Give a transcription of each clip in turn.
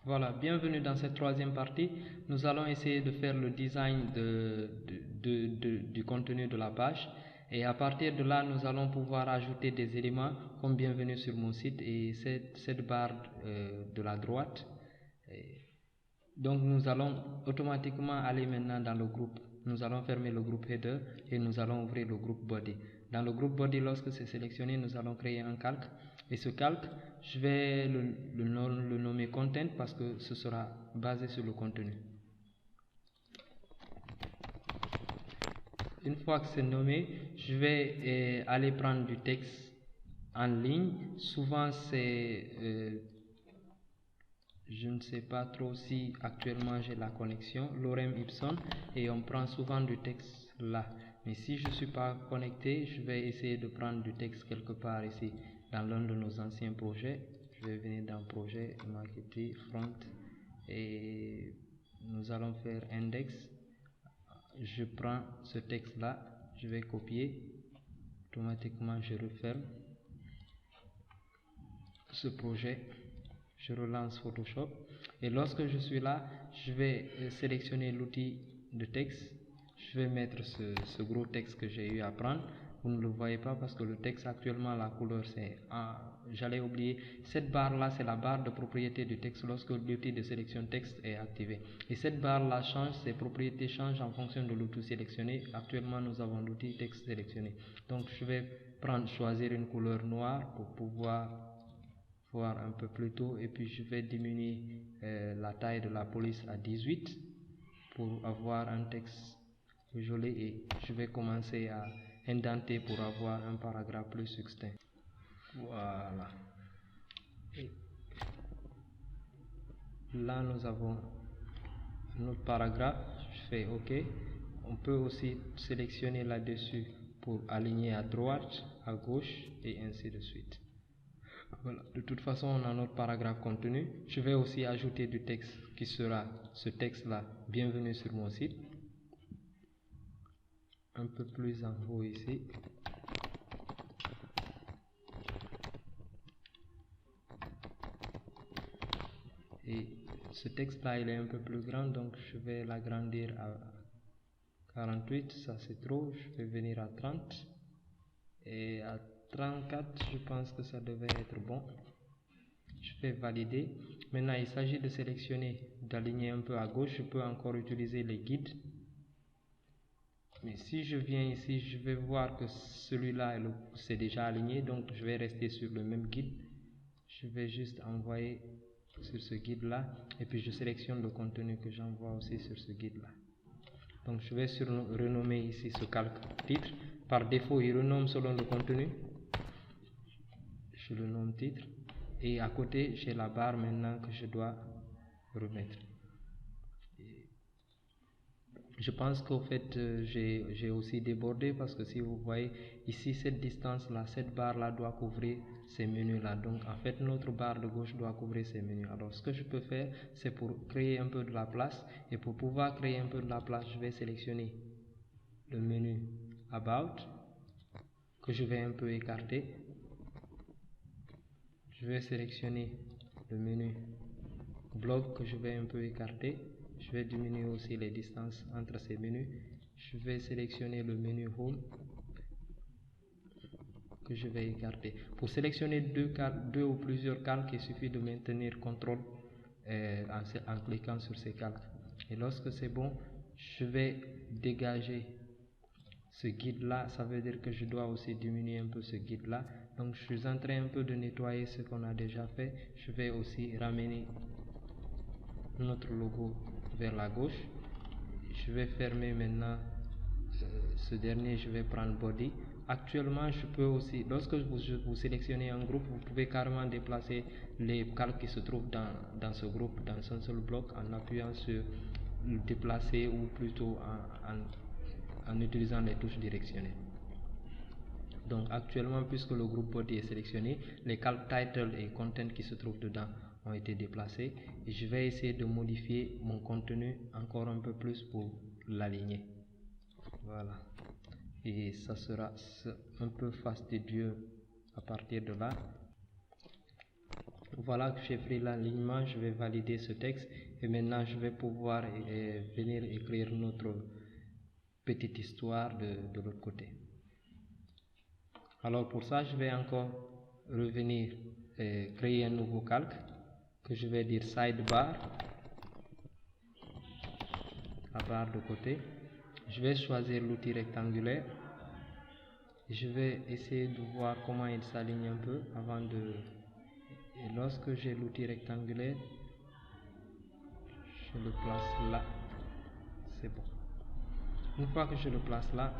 Voilà, bienvenue dans cette troisième partie. Nous allons essayer de faire le design du contenu de la page. Et à partir de là, nous allons pouvoir ajouter des éléments comme bienvenue sur mon site et cette barre de la droite. Donc nous allons automatiquement aller maintenant dans le groupe. Nous allons fermer le groupe header et nous allons ouvrir le groupe body. Dans le groupe body, lorsque c'est sélectionné, nous allons créer un calque. Et ce calque, je vais le nommer content parce que ce sera basé sur le contenu. Une fois que c'est nommé, je vais aller prendre du texte en ligne. Souvent c'est je ne sais pas trop si actuellement j'ai la connexion, lorem ipsum, et on prend souvent du texte là. Mais si je ne suis pas connecté, je vais essayer de prendre du texte quelque part ici dans l'un de nos anciens projets. Je vais venir dans projet marketing front et nous allons faire index. Je prends ce texte là, je vais copier, automatiquement je referme ce projet. Je relance Photoshop et lorsque je suis là, je vais sélectionner l'outil de texte. Je vais mettre ce gros texte que j'ai eu à prendre. Vous ne le voyez pas parce que le texte actuellement, la couleur c'est... j'allais oublier, cette barre là c'est la barre de propriété du texte lorsque l'outil de sélection texte est activé. Et cette barre là change, ses propriétés changent en fonction de l'outil sélectionné. Actuellement nous avons l'outil texte sélectionné. Donc je vais choisir une couleur noire pour pouvoir voir un peu plus tôt et puis je vais diminuer la taille de la police à 18 pour avoir un texte joli et je vais commencer à indenter pour avoir un paragraphe plus succinct. Voilà. Et là nous avons notre paragraphe. Je fais OK. On peut aussi sélectionner là-dessus pour aligner à droite, à gauche et ainsi de suite. Voilà. De toute façon, on a notre paragraphe contenu. Je vais aussi ajouter du texte qui sera ce texte-là, bienvenue sur mon site. Un peu plus en haut ici. Et ce texte-là, il est un peu plus grand, donc je vais l'agrandir à 48. Ça, c'est trop. Je vais venir à 30. Et à 34, je pense que ça devait être bon. Je fais valider. Maintenant, il s'agit de sélectionner, d'aligner un peu à gauche. Je peux encore utiliser les guides. Mais si je viens ici, je vais voir que celui-là, c'est déjà aligné. Donc, je vais rester sur le même guide. Je vais juste envoyer sur ce guide-là. Et puis, je sélectionne le contenu que j'envoie aussi sur ce guide-là. Donc, je vais renommer ici ce calque titre. Par défaut, il renomme selon le contenu. Je le nomme titre. Et à côté, j'ai la barre maintenant que je dois remettre. Je pense qu'au fait, j'ai aussi débordé parce que si vous voyez ici, cette distance-là, cette barre-là doit couvrir ces menus-là. Donc, en fait, notre barre de gauche doit couvrir ces menus. Alors, ce que je peux faire, c'est pour créer un peu de la place. Et pour pouvoir créer un peu de la place, je vais sélectionner le menu About, que je vais un peu écarter. Je vais sélectionner le menu Blog, que je vais un peu écarter. Je vais diminuer aussi les distances entre ces menus. Je vais sélectionner le menu Home que je vais écarter. Pour sélectionner deux ou plusieurs calques, il suffit de maintenir CTRL en cliquant sur ces calques. Et lorsque c'est bon, je vais dégager ce guide là. Ça veut dire que je dois aussi diminuer un peu ce guide là. Donc je suis en train un peu de nettoyer ce qu'on a déjà fait. Je vais aussi ramener notre logo vers la gauche. Je vais fermer maintenant ce dernier. Je vais prendre body. Actuellement, je peux aussi, lorsque vous sélectionnez un groupe, vous pouvez carrément déplacer les calques qui se trouvent dans ce groupe, dans un seul bloc, en appuyant sur déplacer ou plutôt en utilisant les touches directionnelles. Donc actuellement, puisque le groupe body est sélectionné, les calques title et content qui se trouvent dedans ont été déplacés. Et je vais essayer de modifier mon contenu encore un peu plus pour l'aligner. Voilà. Et ça sera un peu fastidieux à partir de là. Voilà que j'ai pris l'alignement, je vais valider ce texte et maintenant je vais pouvoir venir écrire notre petite histoire de l'autre côté. Alors pour ça, je vais encore revenir créer un nouveau calque que je vais dire sidebar, la barre de côté. Je vais choisir l'outil rectangulaire. Je vais essayer de voir comment il s'aligne un peu avant de... Et lorsque j'ai l'outil rectangulaire, je le place là. C'est bon. Une fois que je le place là,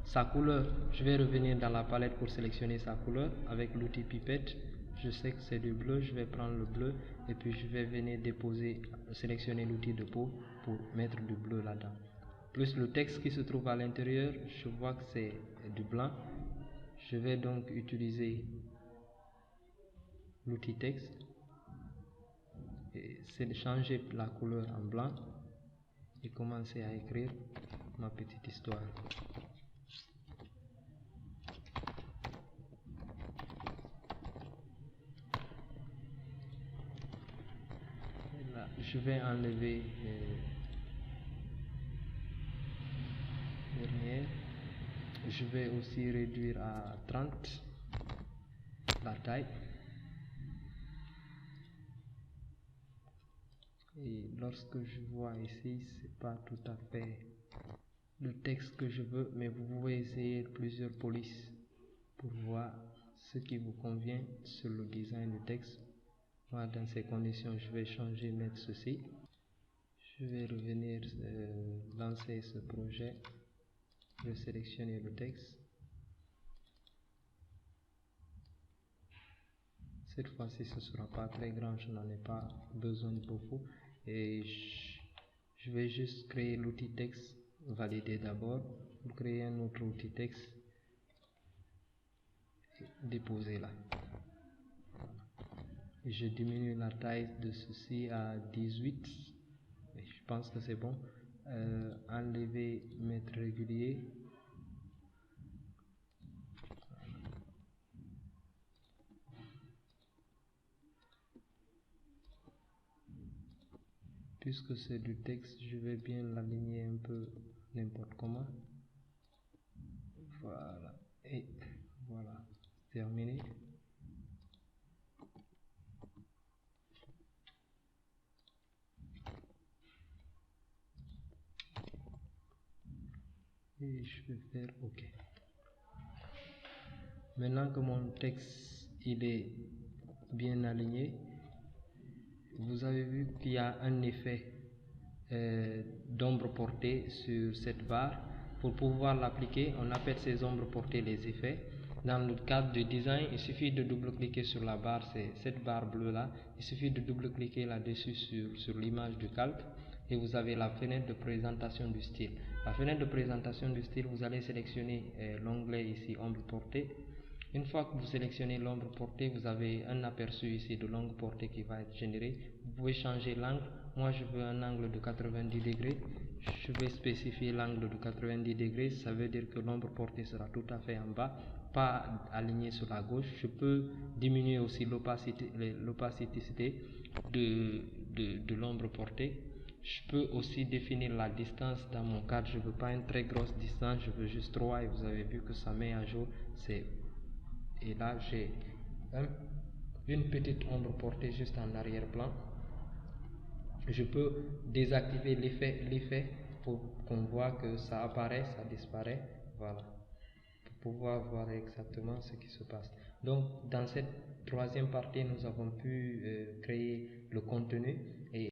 sa couleur, je vais revenir dans la palette pour sélectionner sa couleur avec l'outil pipette. Je sais que c'est du bleu, je vais prendre le bleu et puis je vais venir déposer, sélectionner l'outil de peau pour mettre du bleu là-dedans. Plus le texte qui se trouve à l'intérieur, je vois que c'est du blanc. Je vais donc utiliser l'outil texte et c'est de changer la couleur en blanc et commencer à écrire ma petite histoire. Et là, je vais enlever dernière. Je vais aussi réduire à 30 la taille. Et lorsque je vois ici, c'est pas tout à fait le texte que je veux, mais vous pouvez essayer plusieurs polices pour voir ce qui vous convient sur le design du texte. Moi, dans ces conditions, je vais changer, mettre ceci. Je vais revenir lancer ce projet. Je vais sélectionner le texte. Cette fois-ci, ce ne sera pas très grand, je n'en ai pas besoin de beaucoup. Et je vais juste créer l'outil texte, valider d'abord, pour créer un autre outil texte, et déposer là. Et je diminue la taille de ceci à 18, et je pense que c'est bon. Enlever, mettre régulier. Puisque c'est du texte, je vais bien l'aligner un peu n'importe comment. Voilà. Et voilà. Terminé. Et je vais faire OK. Maintenant que mon texte il est bien aligné, vous avez vu qu'il y a un effet d'ombre portée sur cette barre. Pour pouvoir l'appliquer, on appelle ces ombres portées les effets. Dans le cadre du design, il suffit de double-cliquer sur la barre, c'est cette barre bleue là. Il suffit de double-cliquer là-dessus sur l'image du calque et vous avez la fenêtre de présentation du style. La fenêtre de présentation du style, vous allez sélectionner l'onglet ici, ombre portée. Une fois que vous sélectionnez l'ombre portée, vous avez un aperçu ici de l'ombre portée qui va être généré. Vous pouvez changer l'angle. Moi, je veux un angle de 90 degrés. Je vais spécifier l'angle de 90 degrés. Ça veut dire que l'ombre portée sera tout à fait en bas, pas aligné sur la gauche. Je peux diminuer aussi l'opacité de l'ombre portée. Je peux aussi définir la distance. Dans mon cadre, je ne veux pas une très grosse distance, je veux juste 3 et vous avez vu que ça met à jour. Et là, j'ai une petite ombre portée juste en arrière-plan. Je peux désactiver l'effet pour qu'on voit que ça apparaît, ça disparaît. Voilà. Pour pouvoir voir exactement ce qui se passe. Donc, dans cette troisième partie, nous avons pu créer le contenu et